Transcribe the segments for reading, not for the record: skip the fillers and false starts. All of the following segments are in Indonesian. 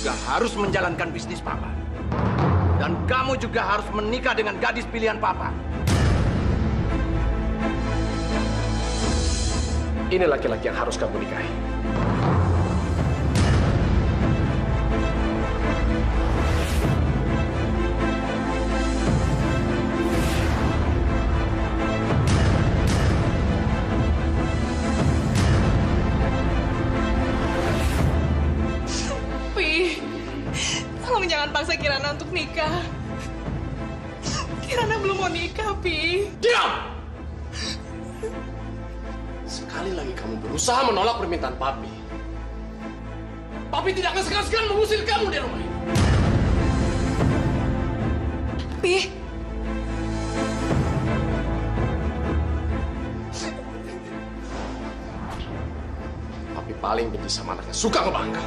juga harus menjalankan bisnis papa. Dan kamu juga harus menikah dengan gadis pilihan papa. Ini laki-laki yang harus kamu nikahi. Jangan paksa Kirana untuk nikah. Kirana belum mau nikah, Pi. Diam! Sekali lagi kamu berusaha menolak permintaan Papi. Papi tidak akan segan-segan mengusir kamu dari rumah ini. Pi. Papi paling benci sama anaknya suka ngebangga.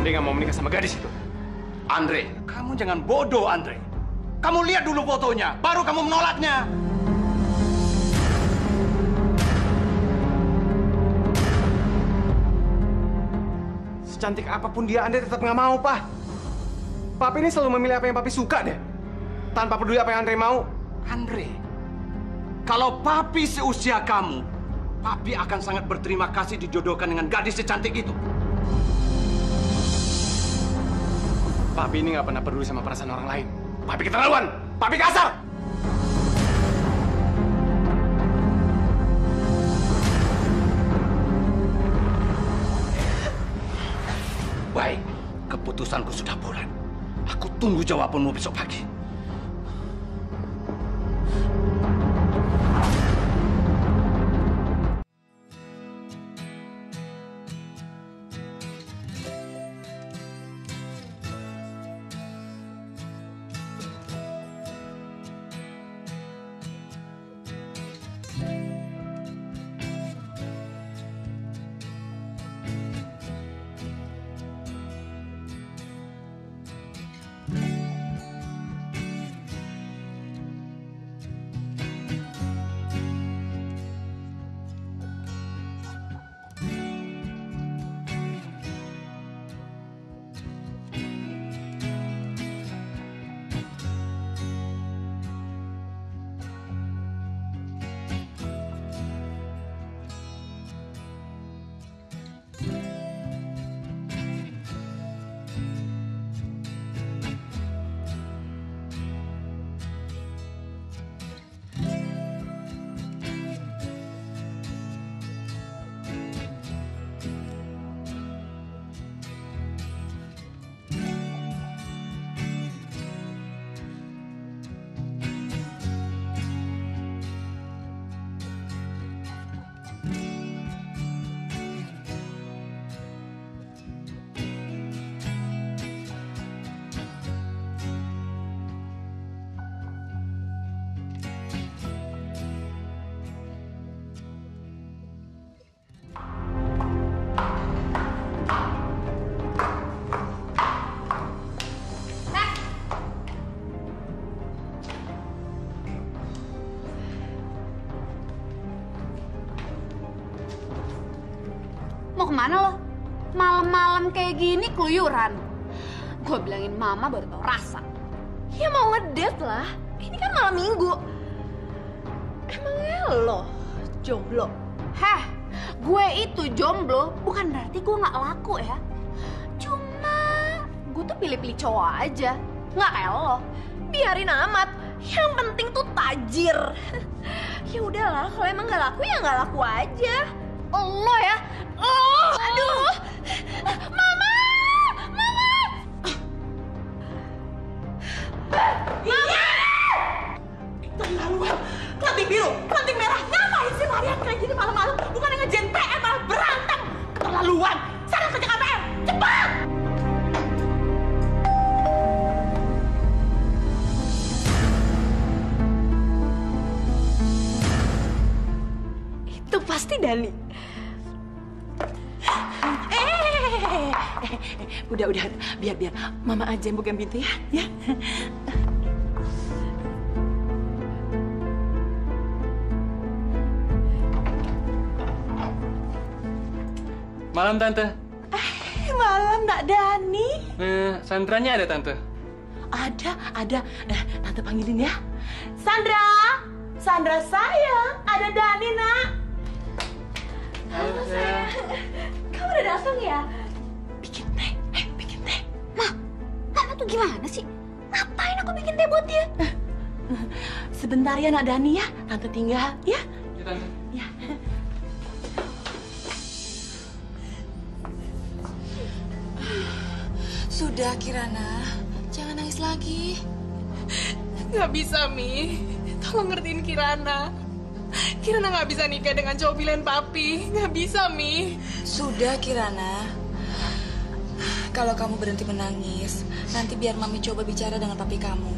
Andre nggak mau menikah sama gadis itu. Andre, kamu jangan bodoh, Andre. Kamu lihat dulu fotonya, baru kamu menolaknya. Secantik apapun dia, Andre tetap nggak mau, Pak. Papi ini selalu memilih apa yang Papi suka deh. Tanpa peduli apa yang Andre mau. Andre, kalau Papi seusia kamu, Papi akan sangat berterima kasih dijodohkan dengan gadis secantik itu. Papi ini nggak pernah peduli sama perasaan orang lain. Papi keterlaluan. Papi kasar. Baik, keputusanku sudah bulat. Aku tunggu jawabanmu besok pagi. Mau kemana lo? Malam-malam kayak gini keluyuran. Gue bilangin mama baru tau rasa. Ya mau ngedate lah. Ini kan malam minggu. Emangnya lo jomblo? Heh, gue itu jomblo bukan berarti gue nggak laku ya. Cuma gue tuh pilih-pilih cowok aja. Nggak kayak lo. Biarin amat. Yang penting tuh tajir. Ya udahlah, kalau emang nggak laku ya nggak laku aja. Lo ya? Oh, aduh. Mama! Mama! Mama! Terlaluan. Kelanting biru, kelanting merah. Ngapain sih larian kayak gini malam-malam? Bukan ngejen PR malah berantem. Terlaluan. Sana kerja KPR. Cepat! Itu pasti Dani. Udah, biar Mama aja yang bukain pintu ya. Malam, Tante. Malam, Nak Dani. Sandranya ada, Tante. Ada. Tante panggilin ya. Sandra sayang, ada Dani, Nak. Halo sayang. Kamu udah datang ya? Bikin teh. Mama tuh gimana sih? Ngapain aku bikin teh buat dia? Sebentar ya, Nak Dani ya. Tante tinggal ya. Ya, Tante. Ya. Sudah, Kirana. Jangan nangis lagi. Nggak bisa, Mi. Tolong ngertiin Kirana. Kirana nggak bisa nikah dengan cowok pilihan papi. Nggak bisa, Mi. Sudah, Kirana. Kalau kamu berhenti menangis, nanti biar Mami coba bicara dengan papi kamu.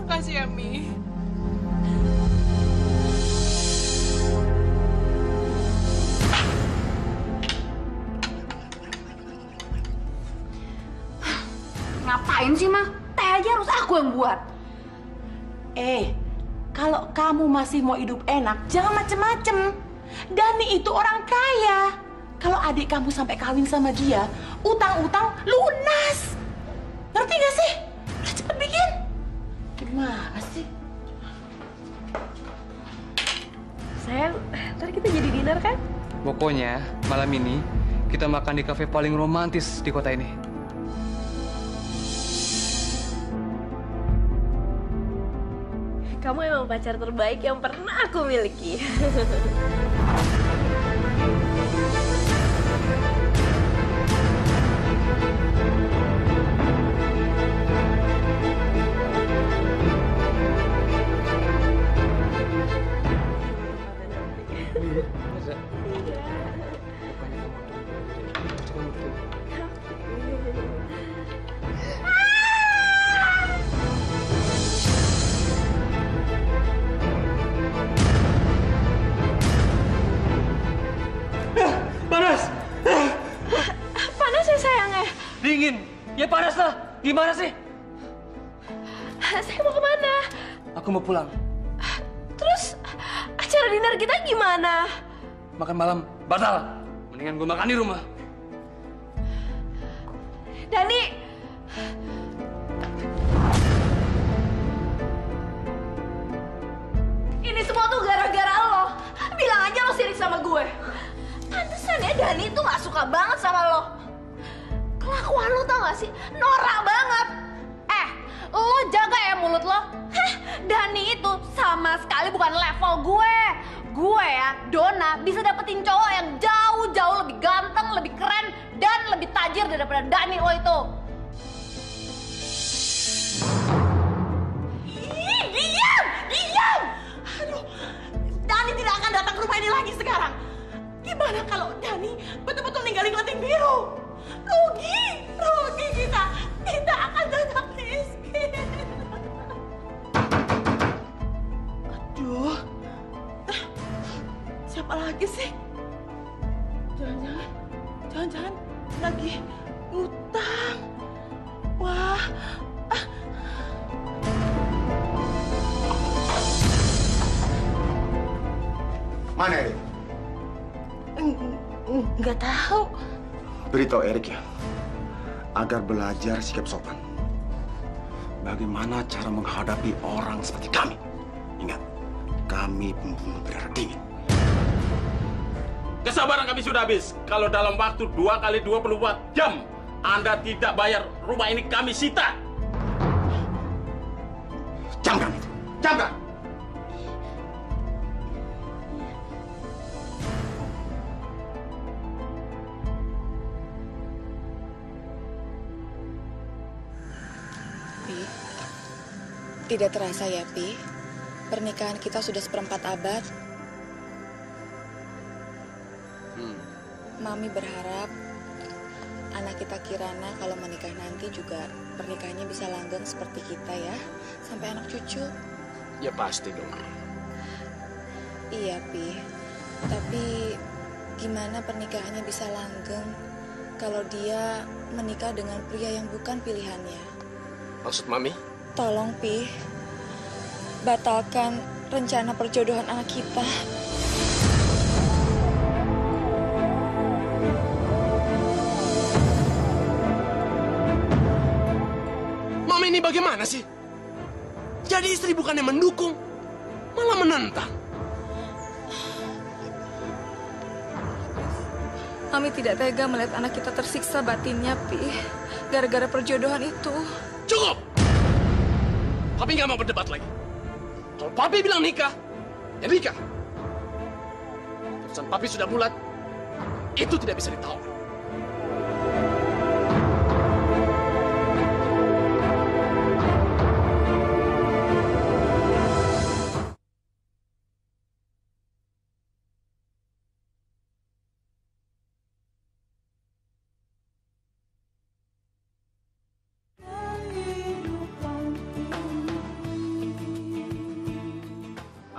Makasih ya, Mi. Ngapain sih, Ma? Teh aja harus aku yang buat. Kalau kamu masih mau hidup enak, jangan macem-macem. Dani itu orang kaya. Kalau adik kamu sampai kawin sama dia, utang-utang lunas. Ngerti gak sih? Udah cepet bikin. Gimana sih? Sayang, ntar kita jadi dinner kan? Pokoknya, malam ini kita makan di kafe paling romantis di kota ini. Kamu emang pacar terbaik yang pernah aku miliki. Panas ya sayangnya? Dingin. Ya panas lah. Gimana sih? Saya mau kemana? Aku mau pulang. Terus acara dinner kita gimana? Makan malam batal. Mendingan gue makan di rumah. Dani! Ini semua tuh gara-gara lo. Bilang aja lo sirik sama gue. Pantesan ya Dani tuh gak suka banget sama lo. Kelakuan lo tau gak sih? Norak banget. Lo jaga ya mulut lo. Dani itu sama sekali bukan level gue. Gue ya, Donna, bisa dapetin cowok yang jauh-jauh lebih ganteng, lebih keren, dan lebih tajir daripada Dani lo itu. Diam! Aduh, Dani tidak akan datang ke rumah ini lagi sekarang. Gimana kalau Dani betul-betul ninggalin Lenting Biru? Rugi kita akan tetap miskin. Aduh, siapa lagi sih? Jangan lagi utang. Wah. Mana Erik? Nggak tahu. Beritahu Erik ya, agar belajar sikap sopan. Bagaimana cara menghadapi orang seperti kami. Ingat, kami pembunuh berdarah dingin. Kesabaran kami sudah habis. Kalau dalam waktu 2 kali 24 jam Anda tidak bayar, rumah ini kami sita. Camkan itu, camkan! Pi, tidak terasa ya, Pi. Pernikahan kita sudah 1/4 abad. Mami berharap anak kita Kirana kalau menikah nanti juga pernikahannya bisa langgeng seperti kita ya, sampai anak cucu. Ya pasti dong. Iya, Pi. Tapi gimana pernikahannya bisa langgeng kalau dia menikah dengan pria yang bukan pilihannya. Maksud Mami? Tolong, Pi. Batalkan rencana perjodohan anak kita. Mami ini bagaimana sih? Jadi istri bukannya mendukung, malah menentang. Mami tidak tega melihat anak kita tersiksa batinnya, Pi. Gara-gara perjodohan itu. Cukup! Papi nggak mau berdebat lagi. Kalau Papi bilang nikah, ya nikah. Keputusan Papi sudah bulat, itu tidak bisa ditawar.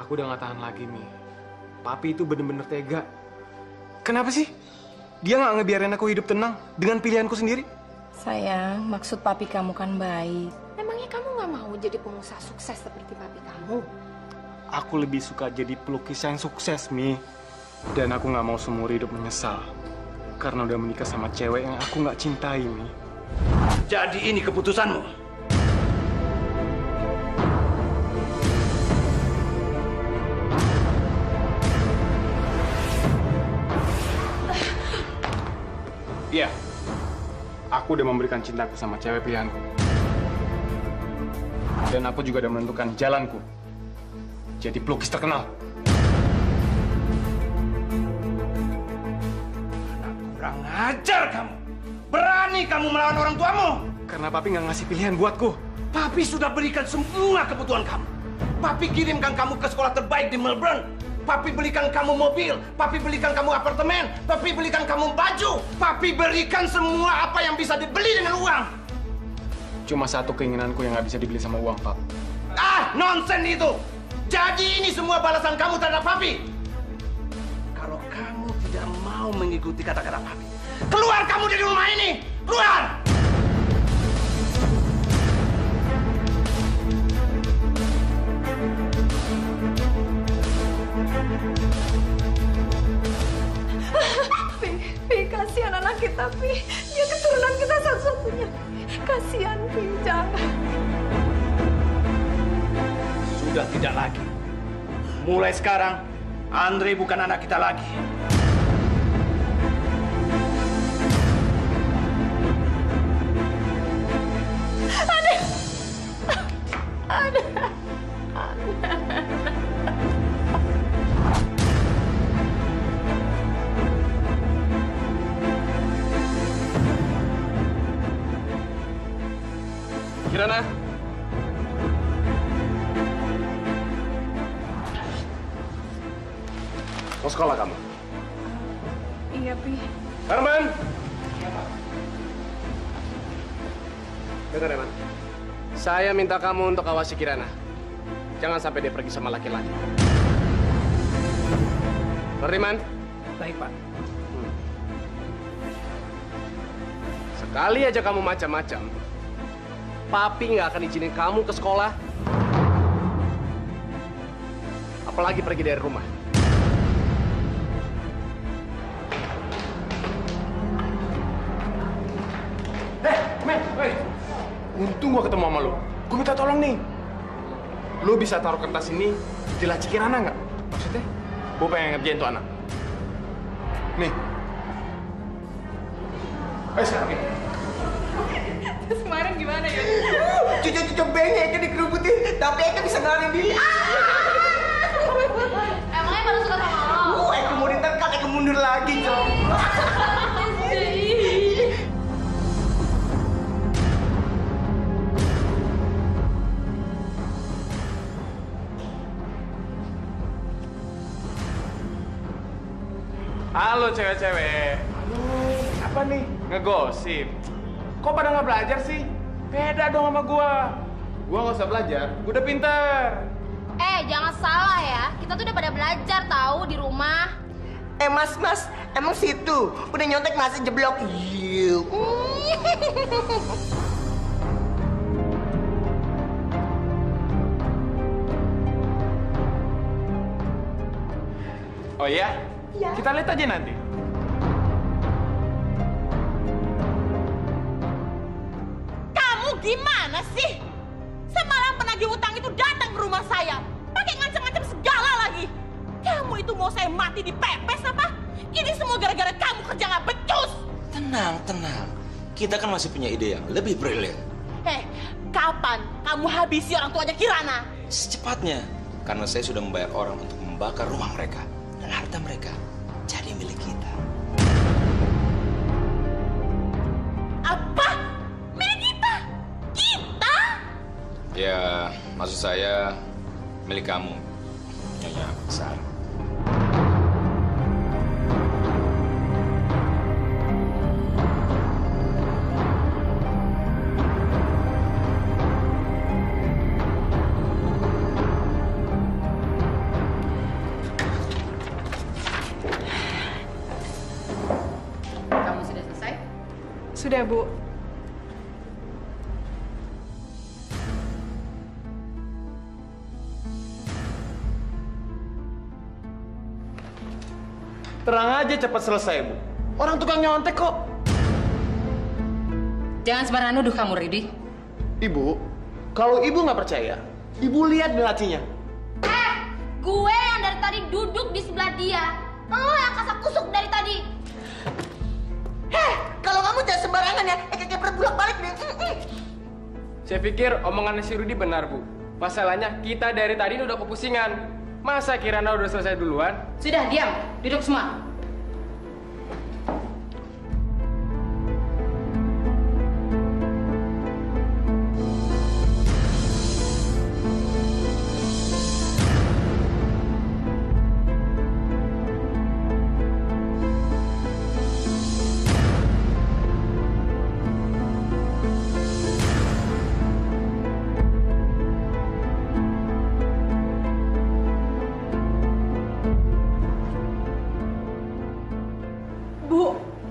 Aku udah gak tahan lagi, Mi. Papi itu bener-bener tega. Kenapa sih? Dia gak ngebiarin aku hidup tenang dengan pilihanku sendiri? Sayang, maksud papi kamu kan baik. Memangnya kamu gak mau jadi pengusaha sukses seperti papi kamu? Aku lebih suka jadi pelukis yang sukses, Mi. Dan aku gak mau seumur hidup menyesal. Karena udah menikah sama cewek yang aku gak cintai, Mi. Jadi ini keputusanmu? Iya, aku udah memberikan cintaku sama cewek pilihanku. Dan aku juga udah menentukan jalanku. Jadi pelukis terkenal. Kurang ajar kamu! Berani kamu melawan orang tuamu! Karena papi nggak ngasih pilihan buatku. Papi sudah berikan semua kebutuhan kamu. Papi kirimkan kamu ke sekolah terbaik di Melbourne. Papi belikan kamu mobil, papi belikan kamu apartemen, papi belikan kamu baju, papi berikan semua apa yang bisa dibeli dengan uang. Cuma satu keinginanku yang nggak bisa dibeli sama uang, Pak. Ah, nonsen itu! Jadi ini semua balasan kamu terhadap papi? Kalau kamu tidak mau mengikuti kata-kata papi, keluar kamu dari rumah ini! Keluar! Pi, kasihan anak kita, Pi. Dia keturunan kita satu-satunya. Kasihan, Pi, jangan. Sudah tidak lagi. Mulai sekarang, Andre bukan anak kita lagi. Kirana. Mau sekolah kamu? Iya, Pi. Herman! Dengar, Herman. Saya minta kamu untuk awasi Kirana. Jangan sampai dia pergi sama laki-laki. Herman? Baik, Pak. Sekali aja kamu macam-macam, Papi nggak akan izinin kamu ke sekolah. Apalagi pergi dari rumah. Men, untung gua ketemu sama lu. Gua minta tolong nih. Lu bisa taruh kertas ini di laci Kirana nggak? Maksudnya? Gua pengen ngerjain tuh anak. Nih. Sekarang ini. Terus kemarin gimana ya? Cucu-cucu bengek kan dikerubutin, tapi Eka bisa narik diri. Emangnya baru suka sama lo? Eka mau diterkam, Eka mundur lagi, Cok. Halo cewek-cewek. Aduh, apa nih? Ngegosip. Kok pada nggak belajar sih? Beda dong sama gua. Gua nggak usah belajar, gua udah pinter. Jangan salah ya. Kita tuh udah pada belajar tahu di rumah. Mas, emang situ udah nyontek masih jeblok. Yuh. Oh iya? Iya. Kita lihat aja nanti. Kamu gimana sih? Semalam penagih utang itu datang ke rumah saya. Pakai ngancam-ngancam segala lagi. Kamu itu mau saya mati dipepes apa? Ini semua gara-gara kamu kerja nggak becus. Tenang. Kita kan masih punya ide yang lebih brilian. Kapan kamu habisi orang tuanya Kirana? Secepatnya. Karena saya sudah membayar orang untuk membakar rumah mereka. Dan harta mereka jadi milik kita. Apa? Milik kita? Kita? Ya, maksud saya milik kamu, Nyonya Besar. Sudah, Bu. Terang aja cepat selesai, Bu. Orang tukang nyontek kok. Jangan sembarangan nuduh kamu, Ridi. Ibu, kalau Ibu nggak percaya, Ibu lihat di lacinya. Gue yang dari tadi duduk di sebelah dia. Lo yang kasak kusuk dari tadi. Kalau kamu jangan sembarangan ya, kayak berbulak balik deh. Saya pikir omongannya si Rudi benar, Bu. Masalahnya kita dari tadi udah kepusingan. Masa Kirana udah selesai duluan? Sudah, diam. Duduk semua.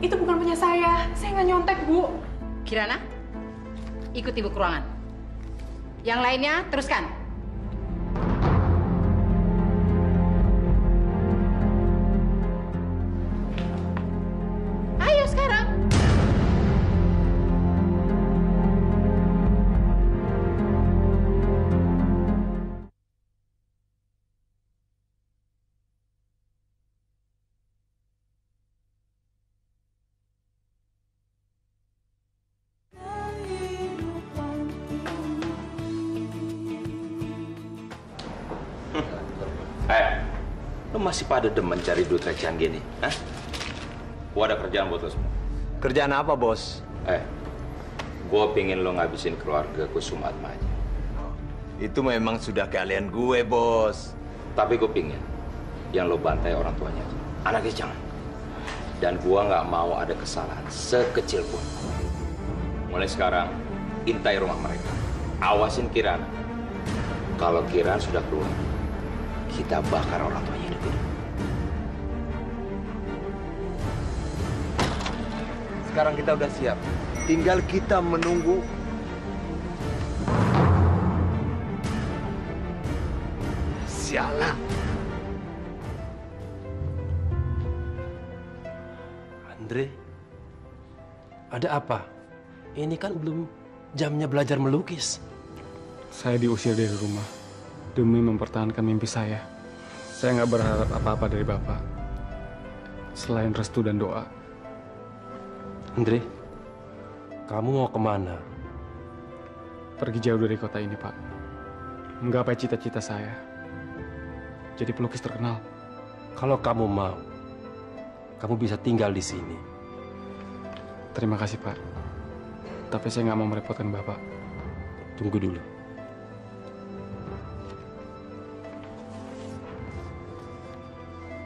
Itu bukan punya saya. Saya nggak nyontek, Bu. Kirana, ikut Ibu ke ruangan. Yang lainnya, teruskan. Ayo sekarang. Lo masih pada demen cari duit recehan gini, hah? Gua ada kerjaan buat lo semua. Kerjaan apa, Bos? Gua pingin lo ngabisin keluarga Kusuma Atmaja. Itu memang sudah keahlian gue, Bos. Tapi gue pingin yang lo bantai orang tuanya aja. Anaknya jangan. Dan gua nggak mau ada kesalahan sekecil pun. Mulai sekarang, intai rumah mereka. Awasin Kirana. Kalau Kirana sudah keluar, kita bakar orang tuanya hidup-hidup. Sekarang kita udah siap. Tinggal kita menunggu. Sialan. Andre, ada apa? Ini kan belum jamnya belajar melukis. Saya diusir dari rumah demi mempertahankan mimpi saya. Saya nggak berharap apa-apa dari Bapak selain restu dan doa. Andre, kamu mau kemana? Pergi jauh dari kota ini, Pak. Menggapai cita-cita saya. Jadi pelukis terkenal. Kalau kamu mau, kamu bisa tinggal di sini. Terima kasih, Pak. Tapi saya nggak mau merepotkan Bapak. Tunggu dulu.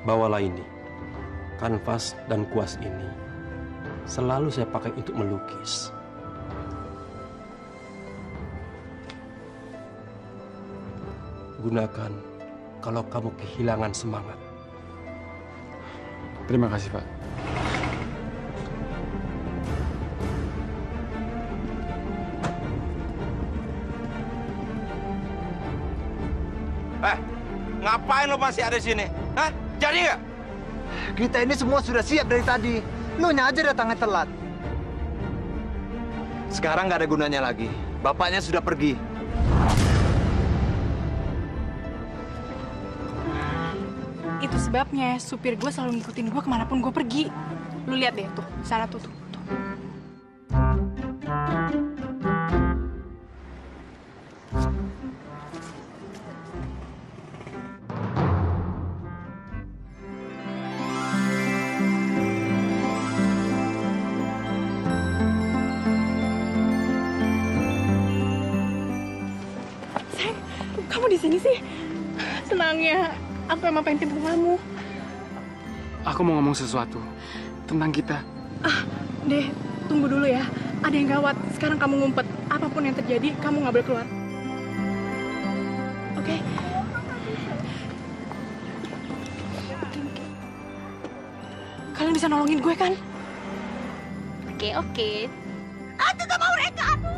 Bawalah ini. Kanvas dan kuas ini selalu saya pakai untuk melukis. Gunakan kalau kamu kehilangan semangat. Terima kasih, Pak. Ngapain lo masih ada di sini? Hah? Jadi nggak? Kita ini semua sudah siap dari tadi. Lo aja datangnya telat. Sekarang nggak ada gunanya lagi. Bapaknya sudah pergi. Itu sebabnya supir gue selalu ngikutin gue kemanapun gue pergi. Lu lihat deh tuh, sana tuh. Kamu di sini sih? Senangnya, aku emang pengen ketemu kamu. Aku mau ngomong sesuatu tentang kita. Deh, tunggu dulu ya. Ada yang gawat. Sekarang kamu ngumpet. Apapun yang terjadi, kamu nggak boleh keluar. Oke? Kalian bisa nolongin gue kan? Oke. Aduh, gak mau mereka, aduh.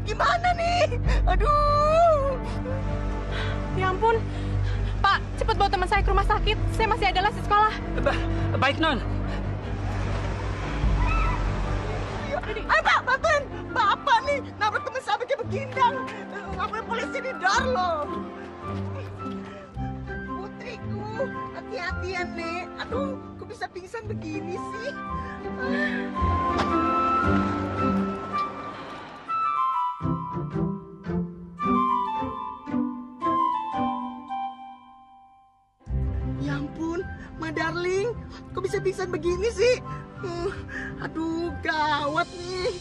Gimana nih? Aduh. Ya ampun. Pak, cepet bawa teman saya ke rumah sakit. Saya masih ada les di sekolah. Baik, Non. Ayo, Pak, bantuin. Bapak nih, nabrak teman saya pakai begindang. Nggak boleh polisi didar loh. Putriku, hati-hati ya, Nek. Aduh, kok bisa pingsan begini sih? Ya ampun, Ma Darling, kok bisa pingsan begini sih? Aduh, gawat nih.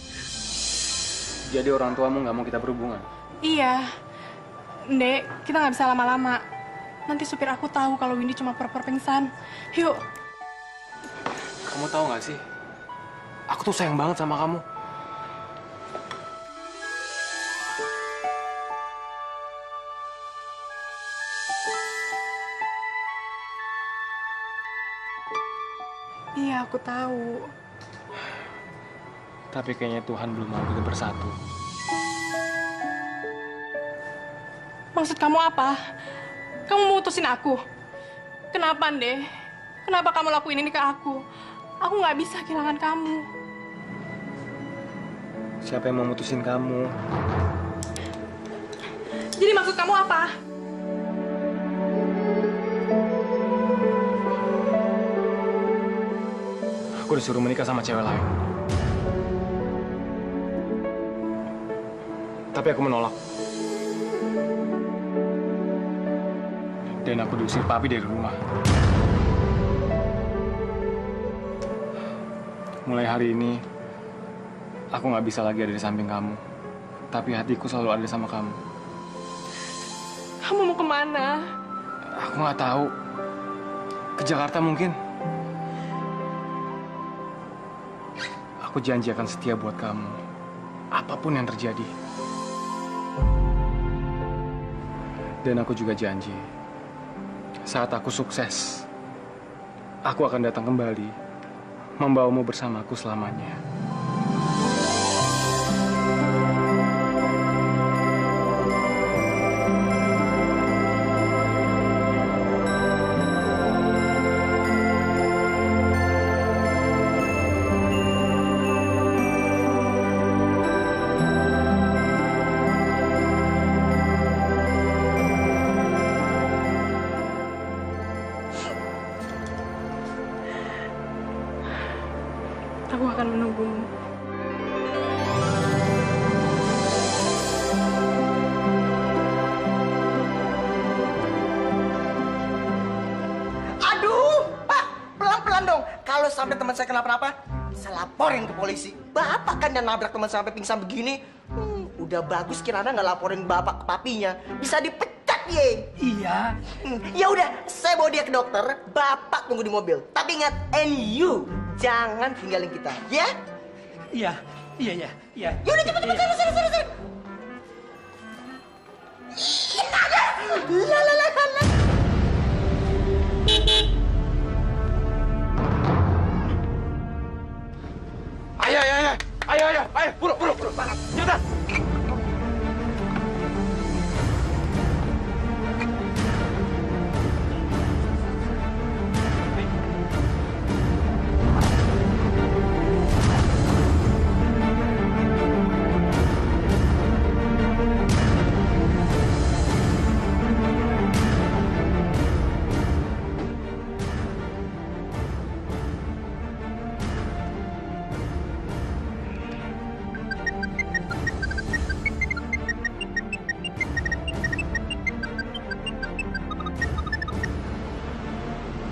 Jadi orang tuamu nggak mau kita berhubungan? Iya. Ndek, kita nggak bisa lama-lama. Nanti supir aku tahu kalau Windy cuma pura-pura pingsan. Yuk. Kamu tahu nggak sih? Aku tuh sayang banget sama kamu. Iya, aku tahu. Tapi kayaknya Tuhan belum mau kita bersatu. Maksud kamu apa? Kamu mau mutusin aku? Kenapa, Ndek? Kenapa kamu lakuin ini ke aku? Aku nggak bisa kehilangan kamu. Siapa yang mau mutusin kamu? Jadi maksud kamu apa? Aku disuruh menikah sama cewek lain. Tapi aku menolak. Dan aku diusir papi dari rumah. Mulai hari ini, aku nggak bisa lagi ada di samping kamu. Tapi hatiku selalu ada sama kamu. Kamu mau kemana? Aku nggak tahu. Ke Jakarta mungkin. Aku janji akan setia buat kamu. Apapun yang terjadi. Dan aku juga janji, saat aku sukses, aku akan datang kembali, membawamu bersamaku selamanya. Aku akan menunggumu. Aduh, Pak, pelan-pelan dong. Kalau sampai teman saya kenapa-napa, saya laporin ke polisi. Bapak kan yang nabrak teman saya sampai pingsan begini. Udah bagus Kirana nggak laporin bapak ke papinya. Bisa dipecat ye. Iya. Ya udah, saya bawa dia ke dokter. Bapak tunggu di mobil. Tapi ingat, and you jangan tinggalin kita, ya? Iya. Yaudah cepet sana. Ayo, buru, cepetan.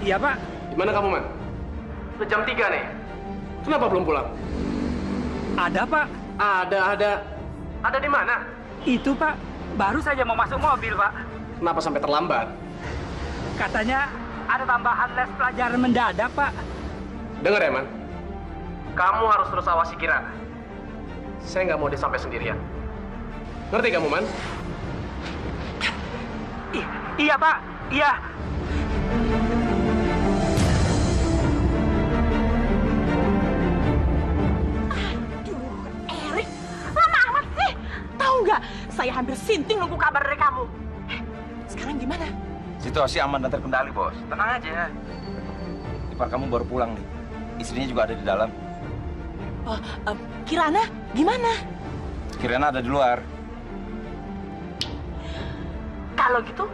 Iya, Pak. Di mana kamu, Man? Udah jam 3 nih. Kenapa belum pulang? Ada, Pak. Ada. Ada di mana? Itu, Pak. Baru saja mau masuk mobil, Pak. Kenapa sampai terlambat? Katanya ada tambahan les pelajaran mendadak, Pak. Dengar ya, Man. Kamu harus terus awasi Kirana. Saya nggak mau dia sampai sendirian. Ngerti kamu, Man? Iya, Pak. Iya. Erik, lama amat sih. Tahu nggak, saya hampir sinting nunggu kabar dari kamu. Sekarang gimana? Situasi aman dan terkendali, Bos. Tenang aja. Ipar kamu baru pulang nih. Istrinya juga ada di dalam. Kirana, gimana? Kirana ada di luar. Kalau gitu,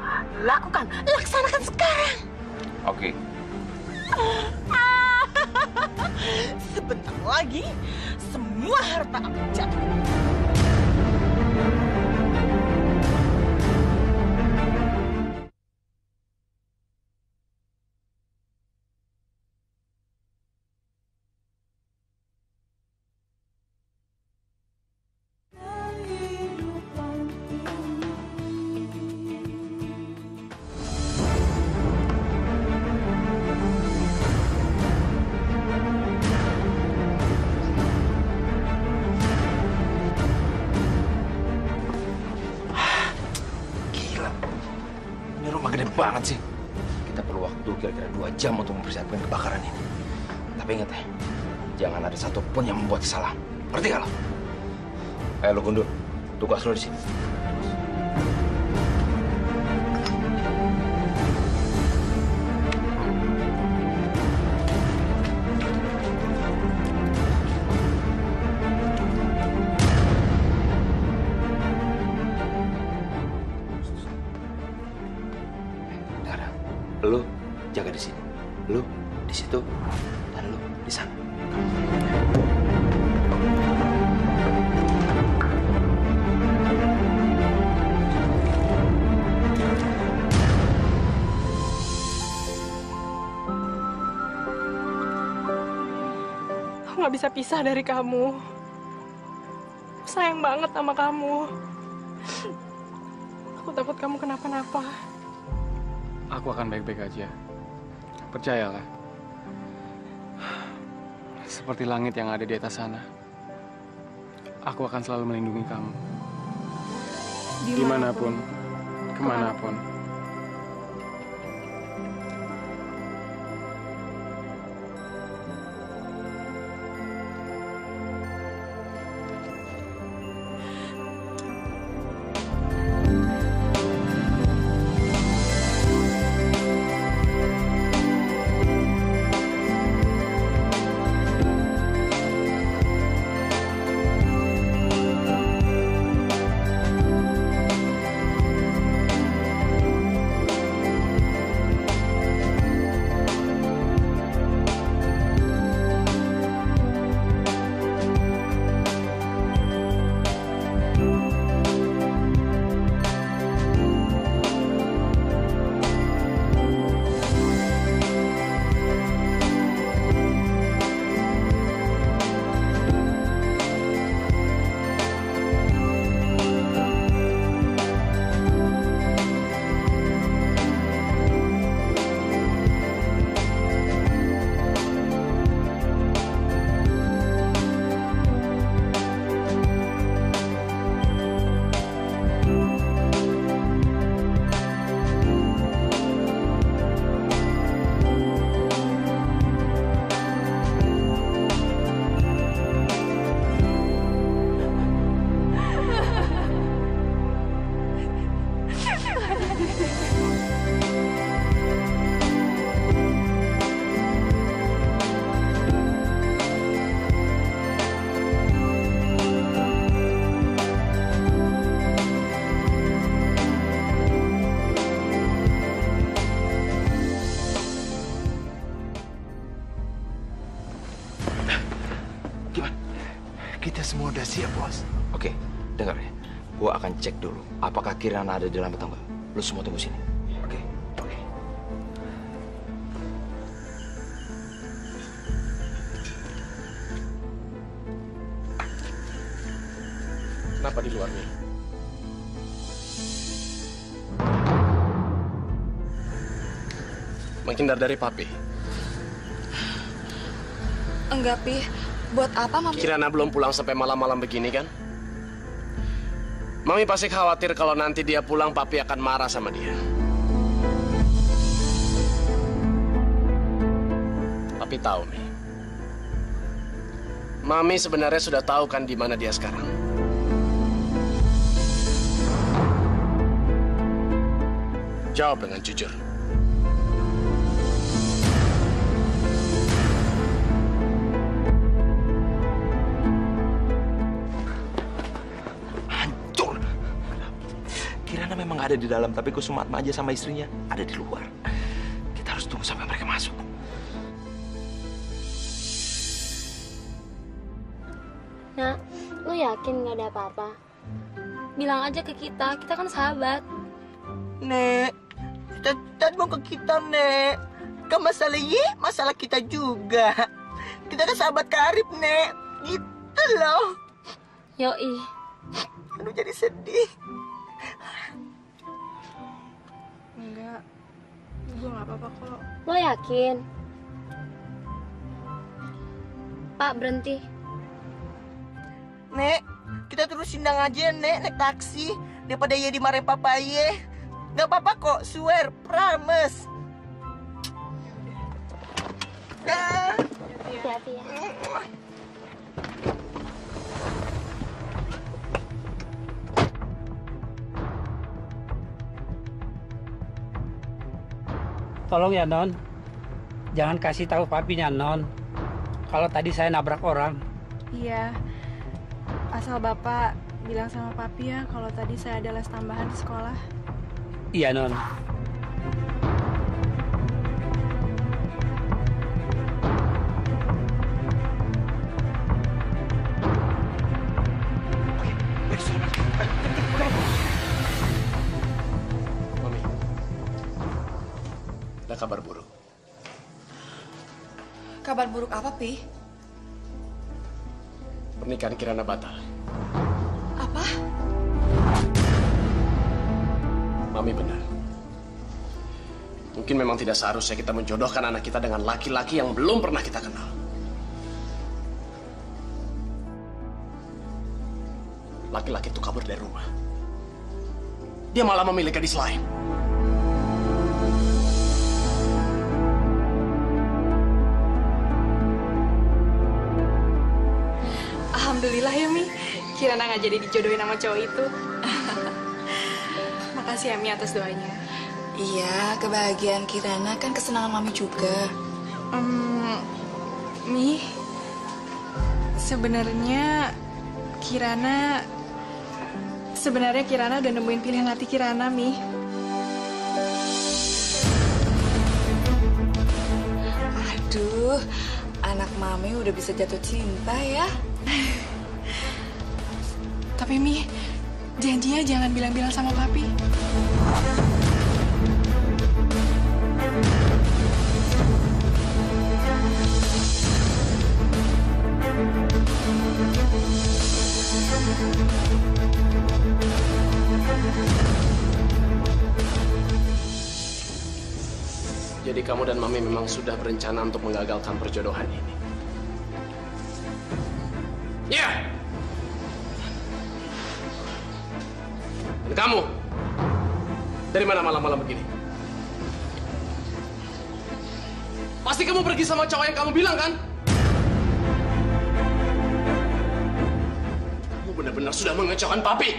laksanakan sekarang. Oke. Sebentar lagi, semua harta akan jatuh. Banget sih. Kita perlu waktu kira-kira 2 jam untuk mempersiapkan kebakaran ini. Tapi ingat ya, jangan ada satupun yang membuat kesalahan. Ngerti gak lo? Ayo lo Gundur, tugas lo di sini. Lu jaga di sini, lu di situ, dan lu di sana. Aku nggak bisa pisah dari kamu. Sayang banget sama kamu. Aku takut kamu kenapa-napa. Aku akan baik-baik aja. Percayalah. Seperti langit yang ada di atas sana. Aku akan selalu melindungi kamu. Dimanapun, kemanapun. semua udah siap, Bos. Oke, dengar ya. Gua akan cek dulu apakah Kirana ada di dalam atau enggak. Lu semua tunggu sini. Oke. Oke. Kenapa di luar nih? Menghindar dari papi. Enggak, Pi. Buat apa, Mami? Kirana belum pulang sampai malam-malam begini kan? Mami pasti khawatir kalau nanti dia pulang papi akan marah sama dia. Papi tahu, Mi. Mami sebenarnya sudah tahu kan di mana dia sekarang. Jawab dengan jujur. Kirana memang ada di dalam, tapi Kusumatma aja sama istrinya ada di luar. Kita harus tunggu sampai mereka masuk. Nak, lu yakin nggak ada apa-apa? Bilang aja ke kita kan sahabat. Nek, kita mau ke kita, Nek. Kan masalah masalah kita juga. Kita kan sahabat karib, Nek. Gitu loh. Yoi. Aduh, jadi sedih. Enggak, gue nggak apa-apa kok. Lo yakin? Pak, berhenti. Nek, kita terus sindang aja, Nek, naik taksi. Daripada ye dimarahin papa ye. Gak apa-apa kok, swear, promise. Hati-hati ya. Tolong ya, Non. Jangan kasih tahu papinya, Non. Kalau tadi saya nabrak orang. Iya, asal Bapak bilang sama papi ya kalau tadi saya ada les tambahan di sekolah. Iya, Non. Mami, ada kabar buruk. Kabar buruk apa, Pi? Pernikahan Kirana batal. Apa? Mami benar. Mungkin memang tidak seharusnya kita menjodohkan anak kita dengan laki-laki yang belum pernah kita kenal. Laki-laki itu kabur dari rumah. Dia malah memilih gadis lain. Alhamdulillah ya, Mi. Kirana nggak jadi dijodohin sama cowok itu. Makasih ya, Mi, atas doanya. Iya, kebahagiaan Kirana kan kesenangan Mami juga. Mi, sebenarnya Kirana udah nemuin pilihan hati Kirana, Mi. Aduh, anak Mami udah bisa jatuh cinta ya. Tapi Mi, janjinya jangan bilang-bilang sama papi. Jadi kamu dan Mami memang sudah berencana untuk menggagalkan perjodohan ini. Ya! Dan kamu, dari mana malam-malam begini? Pasti kamu pergi sama cowok yang kamu bilang, kan? Kamu benar-benar sudah mengecewakan papi.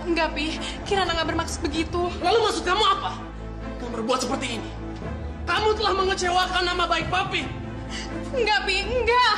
Enggak, Pi. Kirana nggak bermaksud begitu. Lalu maksud kamu apa? Kamu berbuat seperti ini. Kamu telah mengecewakan nama baik papi. Enggak, Pi. Enggak.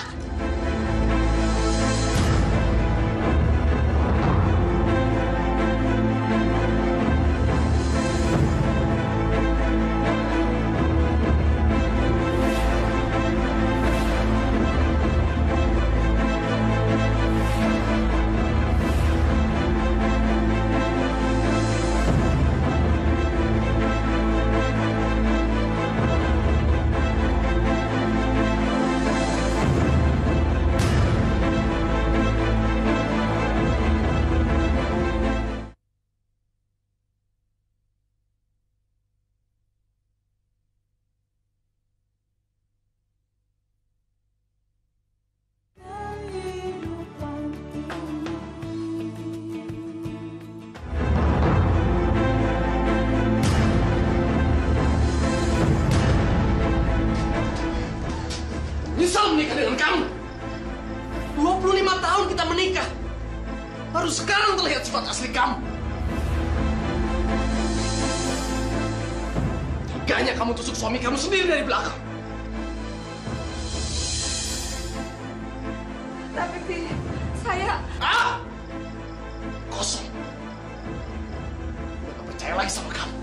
sifat asli kamu. Teganya kamu tusuk suami kamu sendiri dari belakang. Tapi Pi, saya... Kosong. Gue gak percaya lagi sama kamu.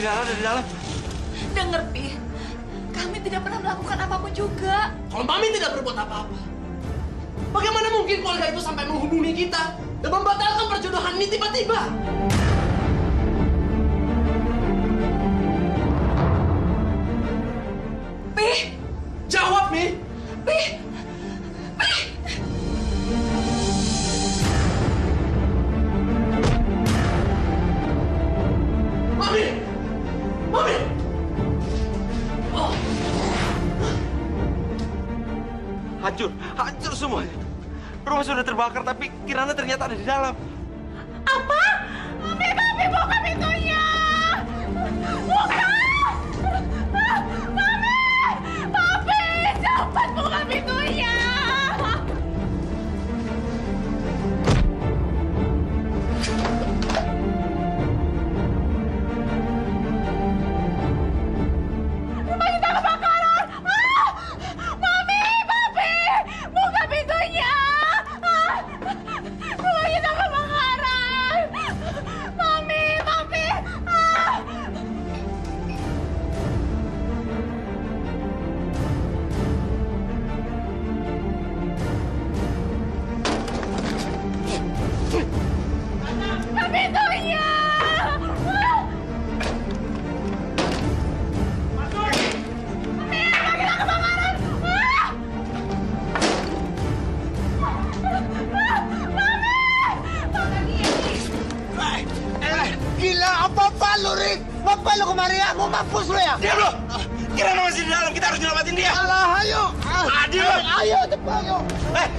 Kirana ada di dalam. Dengar, Pi. Kami tidak pernah melakukan apapun juga. Kalau Mami tidak berbuat apa-apa, bagaimana mungkin keluarga itu sampai menghubungi kita dan membatalkan perjodohan ini tiba-tiba? Pi! Jawab, Mi! Pi! Pi! Mami! Mami! Hancur semuanya. Rumah sudah terbakar, tapi Kirana ternyata ada di dalam. Apa? Mami, buka pintunya! Buka! Mami! Papi, cepat buka pintunya! Rumah kita kebakaran! Mami, Papi, buka pintunya! Rumah kita kebakaran! Mami, Papi! Buka pintunya! Gila, apa-apa lu, Rik? Ngapain lu kemari ya? Mau mampus lu ya? Diam lu! Kirana masih di dalam, kita harus nyelamatin dia. Alah, ayo! Adil! Ayo, cepat, ayo! Rik!